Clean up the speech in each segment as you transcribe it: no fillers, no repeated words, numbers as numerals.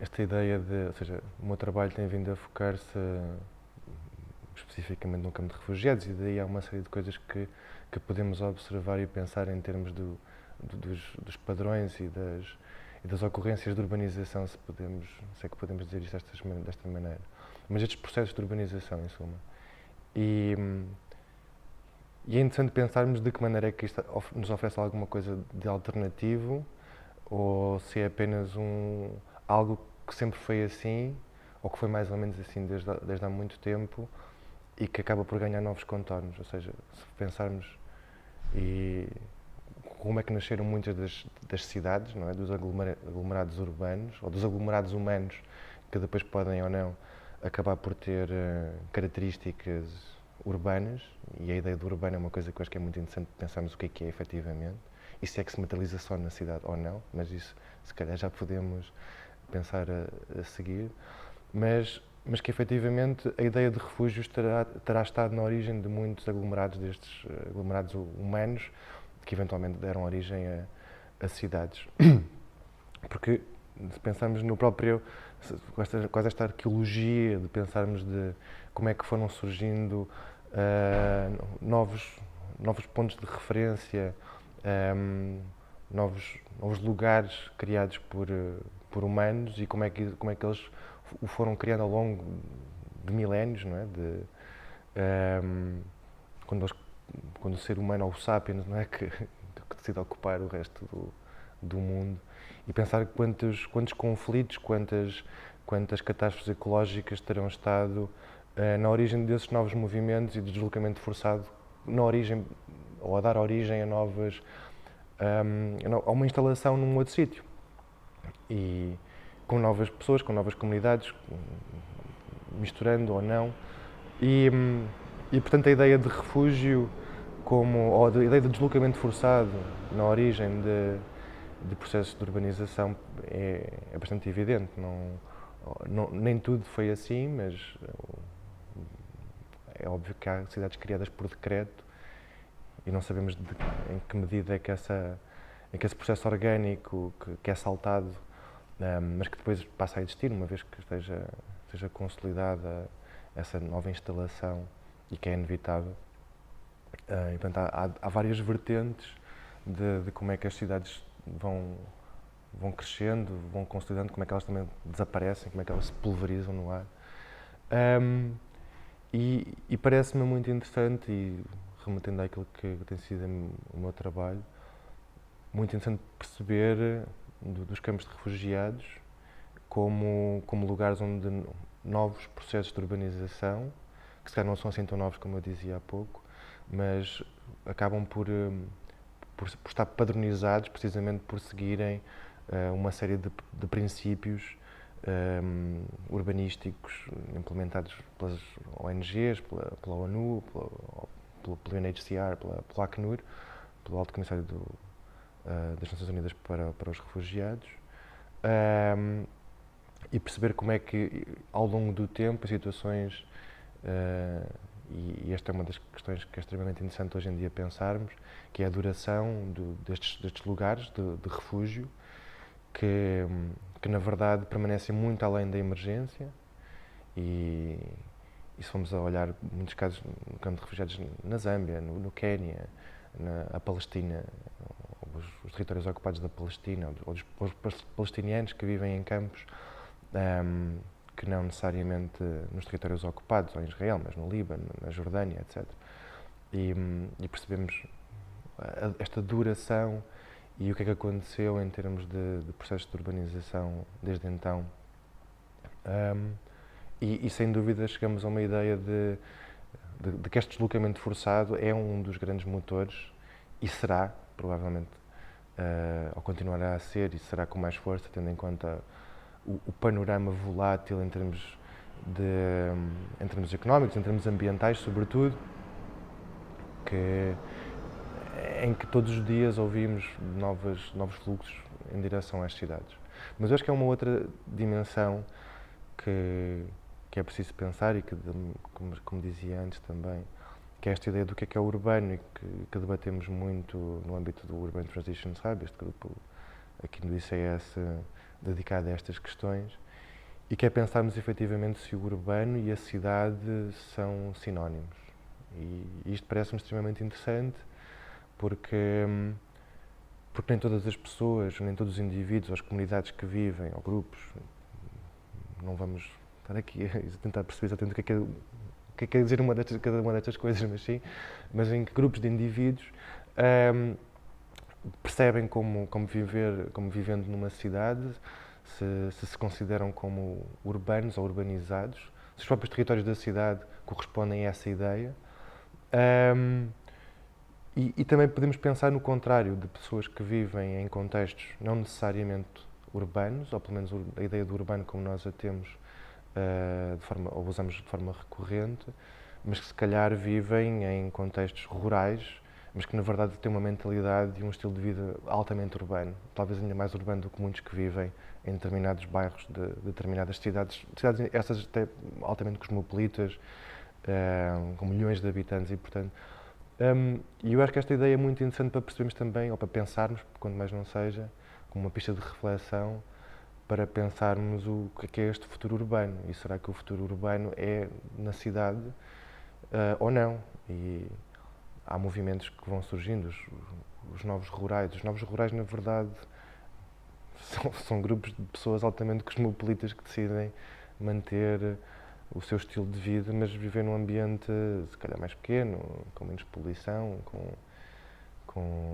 esta ideia de, ou seja, o meu trabalho tem vindo a focar-se especificamente no campo de refugiados e daí há uma série de coisas que podemos observar e pensar em termos dos padrões e das ocorrências de urbanização, se é que podemos dizer isto desta maneira. Mas estes processos de urbanização, em suma. E, e é interessante pensarmos de que maneira é que isto nos oferece alguma coisa de alternativo ou se é apenas algo que sempre foi assim ou que foi mais ou menos assim desde há muito tempo e que acaba por ganhar novos contornos. Ou seja, se pensarmos e como é que nasceram muitas das cidades, não é? Dos aglomerados urbanos ou dos aglomerados humanos que depois podem ou não acabar por ter características urbanas, e a ideia do urbano é uma coisa que eu acho que é muito interessante pensarmos o que é efetivamente, e se é que se materializa só na cidade ou não, mas isso se calhar já podemos pensar a seguir, mas que efetivamente a ideia de refúgios terá estado na origem de muitos aglomerados destes aglomerados humanos que eventualmente deram origem a cidades. Porque se pensarmos no próprio, quase esta arqueologia de pensarmos de como é que foram surgindo novos pontos de referência, novos lugares criados por humanos e como é que eles o foram criando ao longo de milénios, não é? Quando o ser humano, ou o sapiens, não é? que decide ocupar o resto do mundo, e pensar quantos conflitos, quantas catástrofes ecológicas terão estado na origem desses novos movimentos e do deslocamento forçado, na origem, ou a dar origem a a uma instalação num outro sítio. E com novas pessoas, com novas comunidades, misturando ou não. E portanto a ideia de refúgio ou a ideia de deslocamento forçado na origem de processos de urbanização é bastante evidente. Nem tudo foi assim, mas é óbvio que há cidades criadas por decreto e não sabemos em que medida é que esse processo orgânico que é saltado, mas que depois passa a existir, uma vez que esteja consolidada essa nova instalação e que é inevitável. E, portanto, há várias vertentes de como é que as cidades vão crescendo, vão consolidando, como é que elas também desaparecem, como é que elas se pulverizam no ar. E parece-me muito interessante, e remetendo àquilo que tem sido o meu trabalho, muito interessante perceber dos campos de refugiados como lugares onde novos processos de urbanização, que se calhar não são assim tão novos como eu dizia há pouco, mas acabam por estar padronizados precisamente por seguirem uma série de princípios urbanísticos implementados pelas ONGs, pela ONU, pelo UNHCR, pela Acnur, pelo Alto Comissário das Nações Unidas para os Refugiados, e perceber como é que, ao longo do tempo, as situações, e esta é uma das questões que é extremamente interessante hoje em dia pensarmos, que é a duração destes lugares de refúgio, que na verdade permanecem muito além da emergência, e se formos a olhar muitos casos no campo de refugiados na Zâmbia, no Quénia, na Palestina, os territórios ocupados da Palestina, ou os palestinianos que vivem em campos que não necessariamente nos territórios ocupados, ou em Israel, mas no Líbano, na Jordânia, etc. E percebemos esta duração e o que é que aconteceu em termos de processos de urbanização desde então. E sem dúvida chegamos a uma ideia de que este deslocamento forçado é um dos grandes motores, e será, provavelmente, ou continuará a ser, e será com mais força, tendo em conta o panorama volátil em termos económicos, em termos ambientais, sobretudo, em que todos os dias ouvimos novos fluxos em direção às cidades. Mas eu acho que é uma outra dimensão que é preciso pensar e que, como dizia antes também, que é esta ideia do que é urbano e que debatemos muito no âmbito do Urban Transitions Hub, este grupo aqui no ICS dedicado a estas questões, e que é pensarmos efetivamente se o urbano e a cidade são sinónimos. E isto parece-me extremamente interessante porque, porque nem todas as pessoas, nem todos os indivíduos, ou as comunidades que vivem, ou grupos, não vamos estar aqui a tentar perceber exatamente o que é que quer dizer cada uma destas coisas, mas sim, mas em que grupos de indivíduos percebem como vivendo numa cidade, se consideram como urbanos ou urbanizados, se os próprios territórios da cidade correspondem a essa ideia. E também podemos pensar no contrário, de pessoas que vivem em contextos não necessariamente urbanos, ou pelo menos a ideia do urbano como nós a temos, ou usamos de forma recorrente, mas que se calhar vivem em contextos rurais, mas que na verdade têm uma mentalidade e um estilo de vida altamente urbano, talvez ainda mais urbano do que muitos que vivem em determinados bairros de determinadas cidades essas até altamente cosmopolitas, com milhões de habitantes e, portanto, e eu acho que esta ideia é muito interessante para percebermos também, ou para pensarmos, quanto mais não seja, como uma pista de reflexão, para pensarmos o que é este futuro urbano. E será que o futuro urbano é na cidade ou não? E há movimentos que vão surgindo, os novos rurais. Os novos rurais, na verdade, são grupos de pessoas altamente cosmopolitas que decidem manter o seu estilo de vida, mas viver num ambiente, se calhar, mais pequeno, com menos poluição, com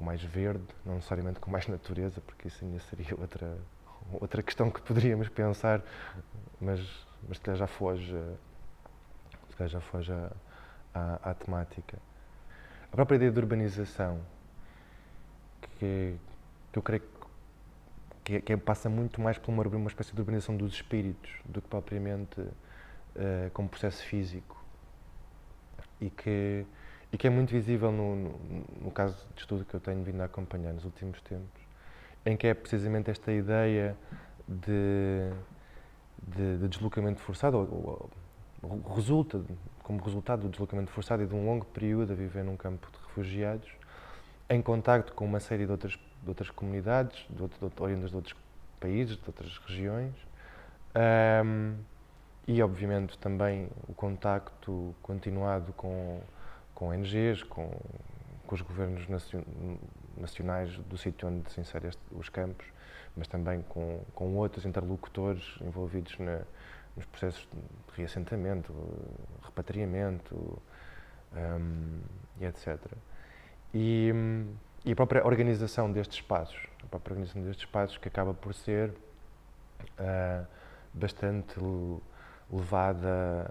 mais verde, não necessariamente com mais natureza, porque isso ainda seria outra questão que poderíamos pensar, mas se calhar já foge, à temática. A própria ideia de urbanização, que eu creio que passa muito mais por uma espécie de urbanização dos espíritos do que propriamente como processo físico, e que é muito visível no caso de estudo que eu tenho vindo a acompanhar nos últimos tempos, em que é precisamente esta ideia de deslocamento forçado, ou como resultado do deslocamento forçado e de um longo período a viver num campo de refugiados, em contacto com uma série de outras comunidades, oriundas de outros países, de outras regiões, e obviamente também o contacto continuado com ONGs, com os governos nacionais do sítio onde se inserem os campos, mas também com outros interlocutores envolvidos nos processos de reassentamento, repatriamento, e etc. E a própria organização destes espaços, que acaba por ser bastante levada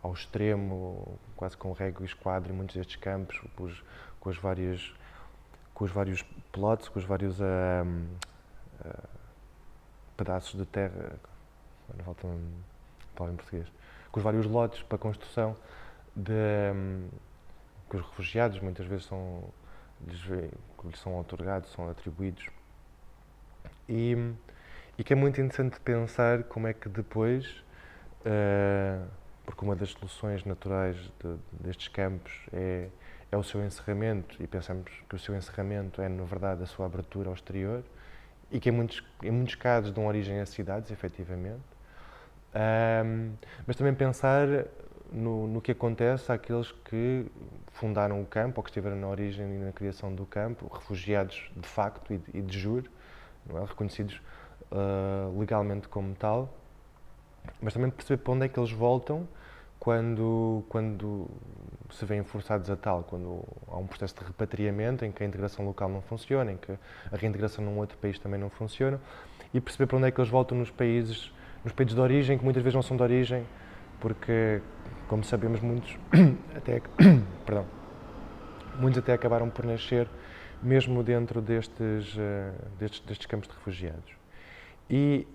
ao extremo, quase com régua e esquadro, em muitos destes campos, com os vários plots, com os vários pedaços de terra, não falta uma palavra em português, com os vários lotes para construção que os refugiados muitas vezes lhes são outorgados, são atribuídos, e que é muito interessante pensar como é que depois, porque uma das soluções naturais destes campos é o seu encerramento, e pensamos que o seu encerramento é, na verdade, a sua abertura ao exterior, e que em muitos casos dão origem a cidades, efetivamente, mas também pensar no que acontece àqueles que fundaram o campo, ou que estiveram na origem e na criação do campo, refugiados de facto e de jure, não é? Reconhecidos legalmente como tal, mas também perceber para onde é que eles voltam quando se veem forçados a tal, quando há um processo de repatriamento em que a integração local não funciona, em que a reintegração num outro país também não funciona, e perceber para onde é que eles voltam nos países de origem, que muitas vezes não são de origem, porque, como sabemos, muitos até acabaram por nascer mesmo dentro destes campos de refugiados. E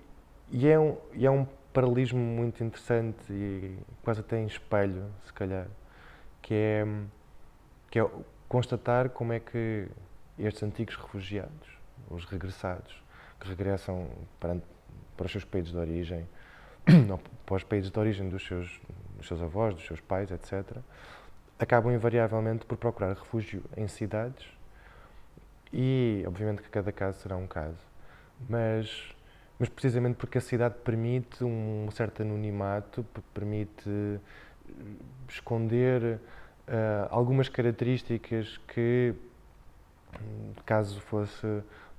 é um paralelismo muito interessante e quase até em espelho, se calhar, que é constatar como é que estes antigos refugiados, os regressados, que regressam para os seus países de origem, para os países de origem dos seus avós, dos seus pais, etc., acabam invariavelmente por procurar refúgio em cidades, e obviamente que cada caso será um caso, mas mas precisamente porque a cidade permite um certo anonimato, permite esconder algumas características que, caso fosse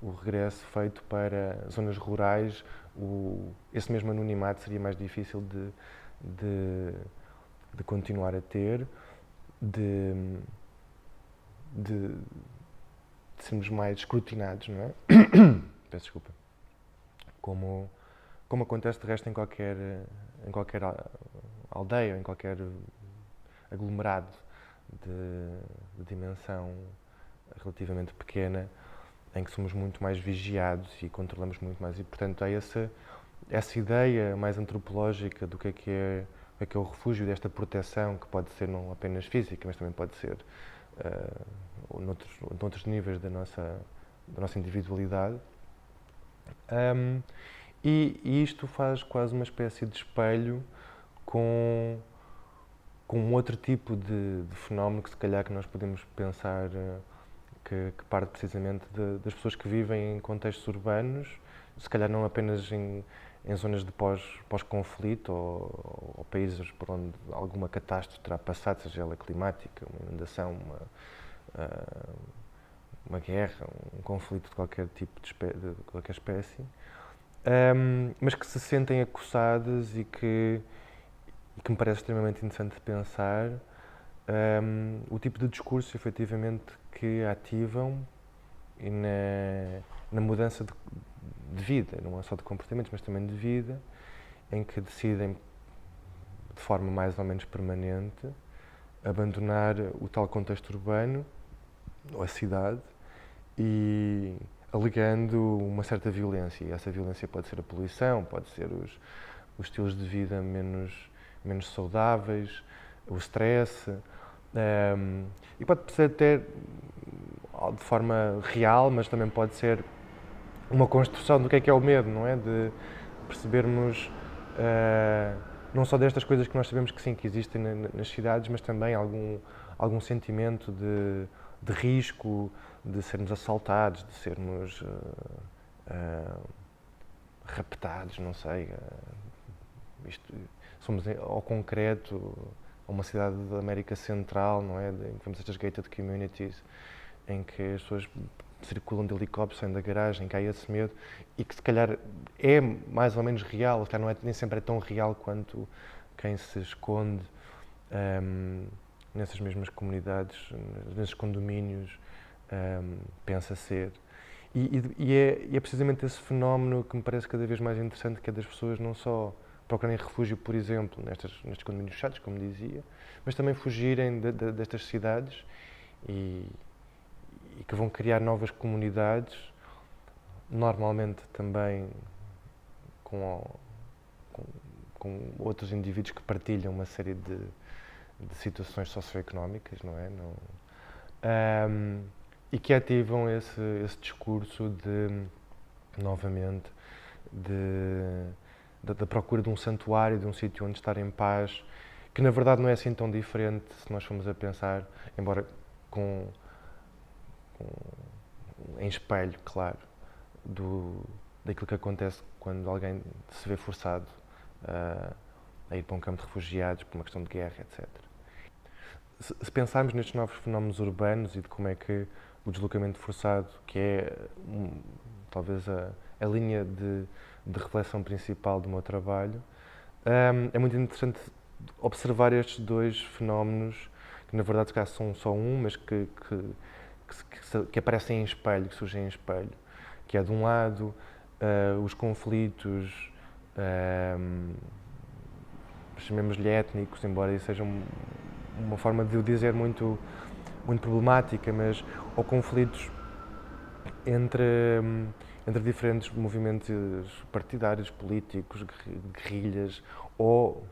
o regresso feito para zonas rurais, esse mesmo anonimato seria mais difícil de continuar a ter, de, de sermos mais escrutinados, não é? Peço desculpa. Como acontece de resto em qualquer aldeia, ou em qualquer aglomerado de dimensão relativamente pequena, em que somos muito mais vigiados e controlamos muito mais. E, portanto, há essa ideia mais antropológica do que é o refúgio, desta proteção, que pode ser não apenas física, mas também pode ser noutros níveis da nossa individualidade. E isto faz quase uma espécie de espelho com um outro tipo de fenómeno que se calhar que nós podemos pensar que parte precisamente das pessoas que vivem em contextos urbanos, se calhar não apenas em zonas de pós-conflito ou países por onde alguma catástrofe terá passado, seja ela climática, uma inundação, uma guerra, um conflito de qualquer tipo de qualquer espécie, mas que se sentem acossadas e que me parece extremamente interessante de pensar o tipo de discurso, efetivamente, que ativam e na mudança de vida, não é só de comportamentos, mas também de vida, em que decidem, de forma mais ou menos permanente, abandonar o tal contexto urbano, ou a cidade, e alegando uma certa violência. E essa violência pode ser a poluição, pode ser os estilos de vida menos saudáveis, o stress, e pode ser até de forma real, mas também pode ser uma construção do que é o medo, não é? De percebermos não só destas coisas que nós sabemos que sim, que existem nas cidades, mas também algum sentimento de risco, de sermos assaltados, de sermos raptados, não sei. Somos ao concreto, a uma cidade da América Central, não é? Em que vemos estas gated communities, em que as pessoas circulam de helicóptero, saem da garagem, que há esse medo, e que se calhar é mais ou menos real, não é, nem sempre é tão real quanto quem se esconde nessas mesmas comunidades, nesses condomínios, pensa ser. E é precisamente esse fenómeno que me parece cada vez mais interessante, que é das pessoas não só procurarem refúgio, por exemplo, nestes condomínios fechados, como dizia, mas também fugirem destas cidades e que vão criar novas comunidades, normalmente também com outros indivíduos que partilham uma série de situações socioeconómicas, não é? E que ativam esse discurso novamente, da procura de um santuário, de um sítio onde estar em paz, que na verdade não é assim tão diferente se nós formos a pensar, embora em espelho, claro, daquilo que acontece quando alguém se vê forçado a ir para um campo de refugiados por uma questão de guerra, etc. Se pensarmos nestes novos fenómenos urbanos e de como é que o deslocamento forçado, que é talvez a linha de reflexão principal do meu trabalho, é muito interessante observar estes dois fenómenos, que na verdade se calhar são só mas que aparecem em espelho, que surgem em espelho, que é de um lado os conflitos, chamemos-lhe étnicos, embora isso seja uma forma de o dizer muito problemática, mas ou conflitos entre diferentes movimentos partidários, políticos, guerrilhas, ou,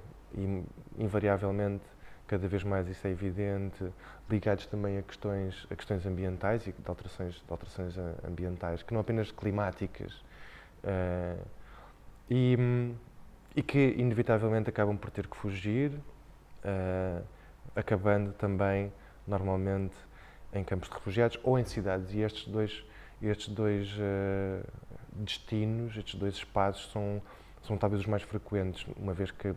invariavelmente, cada vez mais isso é evidente, ligados também a questões ambientais e de alterações ambientais, que não apenas climáticas, e que inevitavelmente acabam por ter que fugir, acabando também, normalmente, em campos de refugiados ou em cidades. E estes dois destinos, estes dois espaços, são talvez os mais frequentes, uma vez que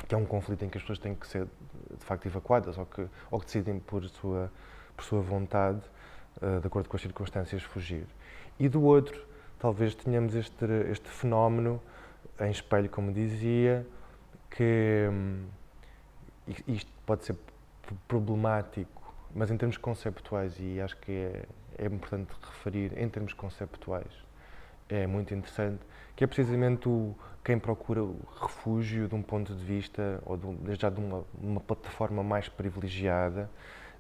é um conflito em que as pessoas têm que ser de facto evacuadas ou que decidem por sua vontade, de acordo com as circunstâncias, fugir. E do outro, talvez tenhamos este fenómeno em espelho, como dizia, que isto pode ser problemático, mas em termos conceptuais, e acho que é importante referir, em termos conceptuais, é muito interessante, que é precisamente quem procura o refúgio de um ponto de vista, ou desde já de uma plataforma mais privilegiada,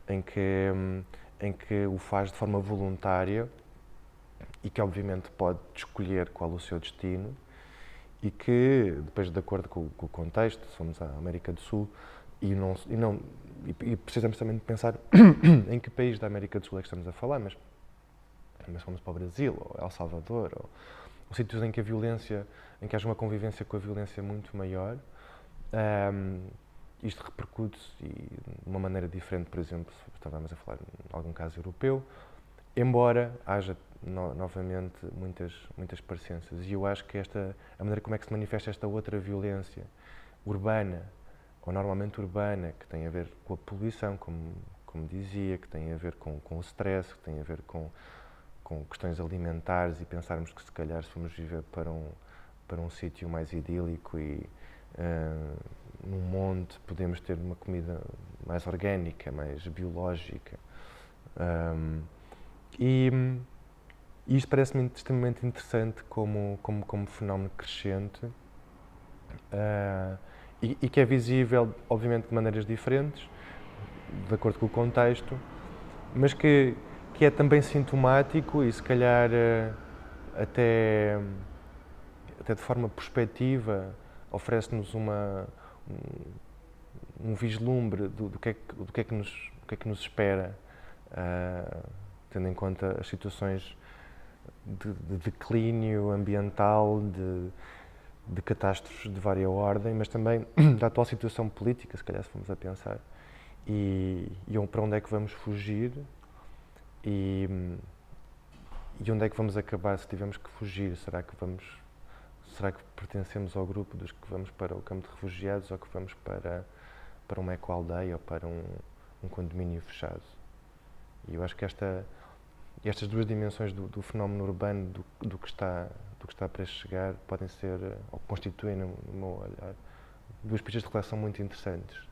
em que o faz de forma voluntária e que obviamente pode escolher qual o seu destino e que, depois de acordo com o contexto, se formos à América do Sul, e precisamos também de pensar em que país da América do Sul é que estamos a falar, mas fomos para o Brasil, ou El Salvador, ou sítios em que em que haja uma convivência com a violência muito maior, isto repercute-se de uma maneira diferente, por exemplo, se estávamos a falar em algum caso europeu, embora haja novamente muitas parecenças. E eu acho que a maneira como é que se manifesta esta outra violência urbana, ou normalmente urbana, que tem a ver com a poluição, como dizia, que tem a ver com o stress, que tem a ver com questões alimentares, e pensarmos que se calhar se formos viver para um sítio mais idílico e num monte podemos ter uma comida mais orgânica, mais biológica. E isto parece-me extremamente interessante como fenómeno crescente e que é visível, obviamente, de maneiras diferentes, de acordo com o contexto, mas que é também sintomático e, se calhar, até de forma prospectiva, oferece-nos um vislumbre do que é que nos espera, tendo em conta as situações de declínio ambiental, de catástrofes de várias ordem, mas também da atual situação política, se calhar, se formos a pensar, e para onde é que vamos fugir e onde é que vamos acabar se tivermos que fugir. Será que pertencemos ao grupo dos que vamos para o campo de refugiados, ou que vamos para uma ecoaldeia ou para um condomínio fechado? E eu acho que estas duas dimensões do fenómeno urbano, do que está para chegar, podem ser, ou constituem, no meu olhar, duas pistas de reflexão muito interessantes.